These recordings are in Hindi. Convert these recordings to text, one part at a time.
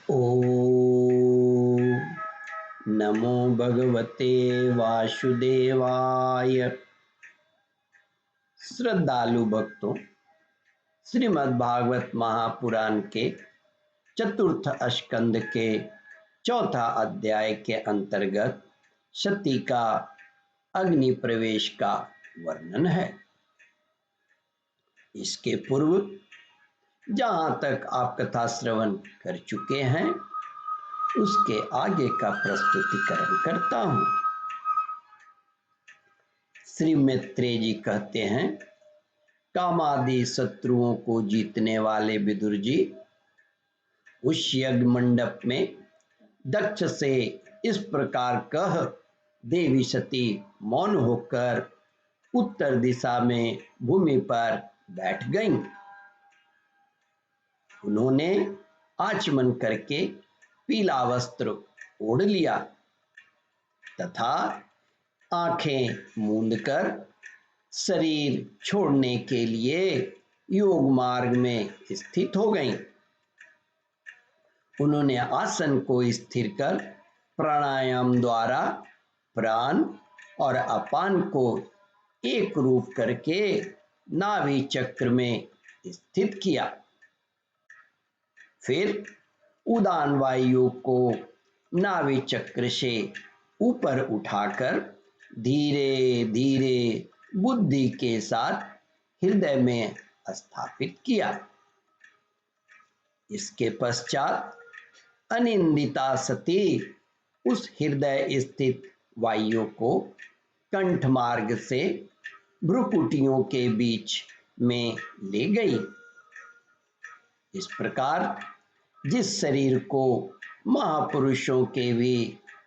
ओम नमो भगवते वासुदेवाय। श्रद्धालु भक्तों, श्रीमद् भागवत महापुराण के चतुर्थ स्कंद के चौथा अध्याय के अंतर्गत सती का अग्नि प्रवेश का वर्णन है। इसके पूर्व जहाँ तक आप कथा श्रवण कर चुके हैं उसके आगे का प्रस्तुतिकरण करता हूँ। श्री मैत्रेय जी कहते हैं, कामादि शत्रुओं को जीतने वाले विदुर जी उस यज्ञ मंडप में दक्ष से इस प्रकार कह देवी सती मौन होकर उत्तर दिशा में भूमि पर बैठ गईं। उन्होंने आचमन करके पीला वस्त्र ओढ़ लिया तथा आंखें मूंदकर शरीर छोड़ने के लिए योग मार्ग में स्थित हो गईं। उन्होंने आसन को स्थिर कर प्राणायाम द्वारा प्राण और अपान को एक रूप करके नाभि चक्र में स्थित किया। फिर उदान वायु को नाभि चक्र से ऊपर उठाकर धीरे धीरे बुद्धि के साथ हृदय में स्थापित किया। इसके पश्चात अनिंदिता सती उस हृदय स्थित वायु को कंठ मार्ग से भ्रुकुटियों के बीच में ले गई। इस प्रकार जिस शरीर को महापुरुषों के भी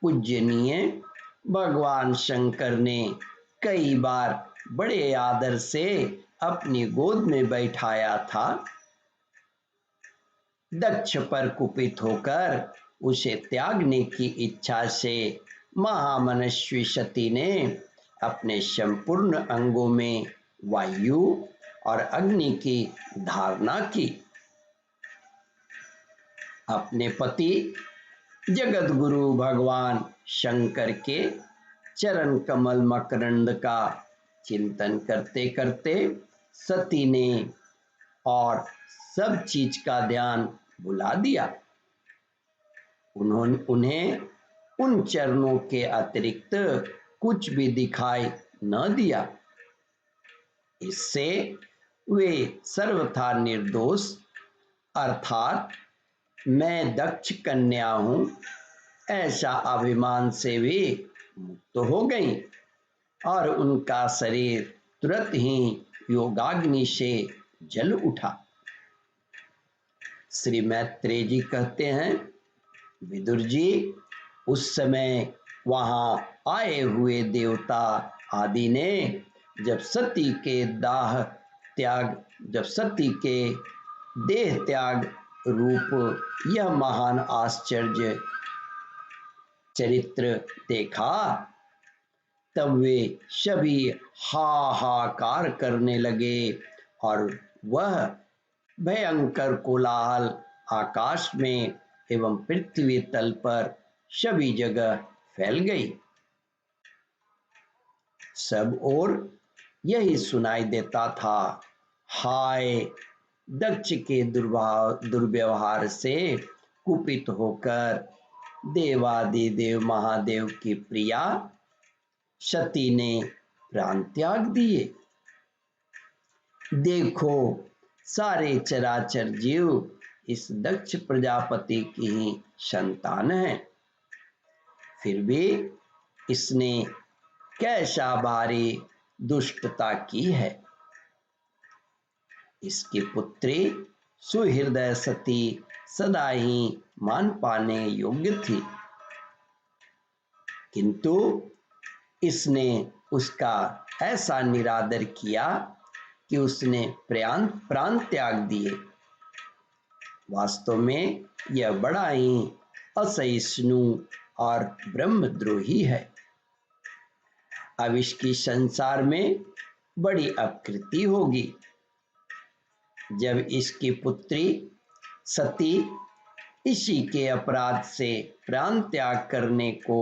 पूजनीय भगवान शंकर ने कई बार बड़े आदर से अपनी गोद में बैठाया था, दक्ष पर कुपित होकर उसे त्यागने की इच्छा से महामनस्वी सती ने अपने संपूर्ण अंगों में वायु और अग्नि की धारणा की। अपने पति जगत गुरु भगवान शंकर के चरण कमल मकरंद का चिंतन करते करते सती ने और सब चीज का ध्यान भुला दिया। उन्हें उन चरणों के अतिरिक्त कुछ भी दिखाई न दिया। इससे वे सर्वथा निर्दोष अर्थात मैं दक्ष कन्या हूं ऐसा अभिमान से भी मुक्त हो गई और उनका शरीर तुरंत ही योगाग्नि से जल उठा। श्री मैत्रेय जी कहते हैं, विदुर जी उस समय वहां आए हुए देवता आदि ने जब सती के देह त्याग रूप यह महान आश्चर्य चरित्र देखा तब वे सभी हाहाकार करने लगे और वह भयंकर कोलाहल आकाश में एवं पृथ्वी तल पर सभी जगह फैल गई। सब ओर यही सुनाई देता था, हाय दक्ष के दुर्व्यवहार से कुपित होकर देवादिदेव महादेव की प्रिया सती ने प्राण त्याग दिए। देखो सारे चराचर जीव इस दक्ष प्रजापति की ही संतान है, फिर भी इसने कैसा भारी दुष्टता की है। इसकी पुत्री सुहृदय सती सदा ही मान पाने योग्य थी, किंतु इसने उसका ऐसा निरादर किया कि उसने प्राण त्याग दिए। वास्तव में यह बड़ा ही असहिष्णु और ब्रह्मद्रोही है। अब इसकी संसार में बड़ी अपकृति होगी जब इसकी पुत्री सती इसी के अपराध से प्राण त्याग करने को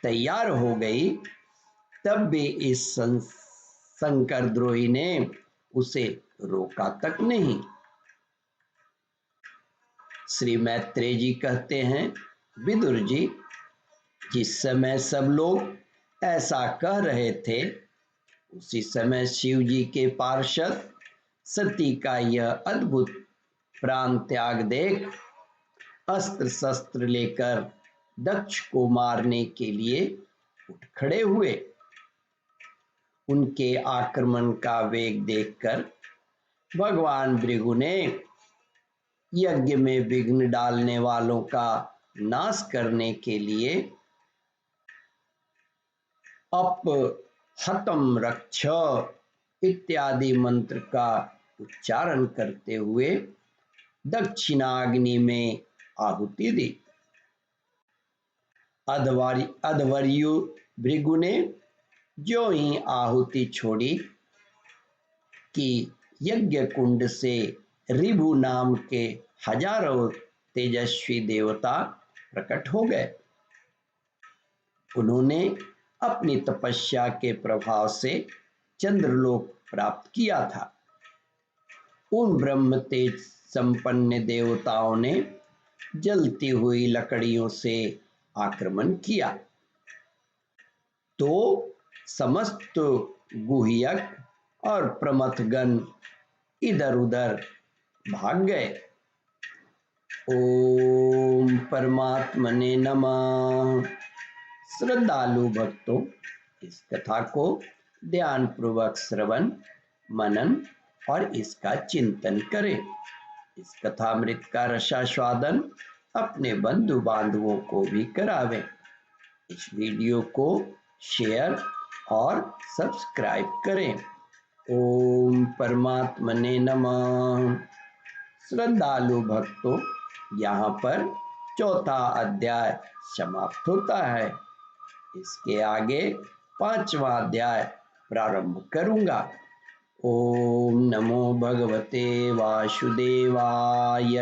तैयार हो गई, तब भी इस शंकर द्रोही ने उसे रोका तक नहीं। श्री मैत्रेय जी कहते हैं, विदुर जी, जिस समय सब लोग ऐसा कह रहे थे, उसी समय शिव जी के पार्षद सती का यह अद्भुत प्राण त्याग देख अस्त्र शस्त्र लेकर दक्ष को मारने के लिए उठ खड़े हुए। उनके आक्रमण का वेग देखकर भगवान भृगु ने यज्ञ में विघ्न डालने वालों का नाश करने के लिए अप हतम रक्ष इत्यादि मंत्र का उच्चारण करते हुए दक्षिणाग्नि में आहुति दी। अध्वर्यु भृगु ने जो ही आहुति छोड़ी कि यज्ञ कुंड से ऋभु नाम के हजारों तेजस्वी देवता प्रकट हो गए। उन्होंने अपनी तपस्या के प्रभाव से चंद्रलोक प्राप्त किया था। उन ब्रह्म तेज संपन्न देवताओं ने जलती हुई लकड़ियों से आक्रमण किया तो समस्त गुह्यक और प्रमथगण इधर उधर भाग गए। ओम परमात्मने नमः। श्रद्धालु भक्तों, इस कथा को ध्यान पूर्वक श्रवण मनन और इसका चिंतन करें। इस कथामृत का रसास्वादन अपने बंधु बांधवों को भी करावें। इस वीडियो को शेयर और सब्सक्राइब करें। ओम परमात्मने नमः। श्रद्धालु भक्तों, यहाँ पर चौथा अध्याय समाप्त होता है। इसके आगे 5वां अध्याय प्रारंभ करूंगा। ओम नमो भगवते वासुदेवाय।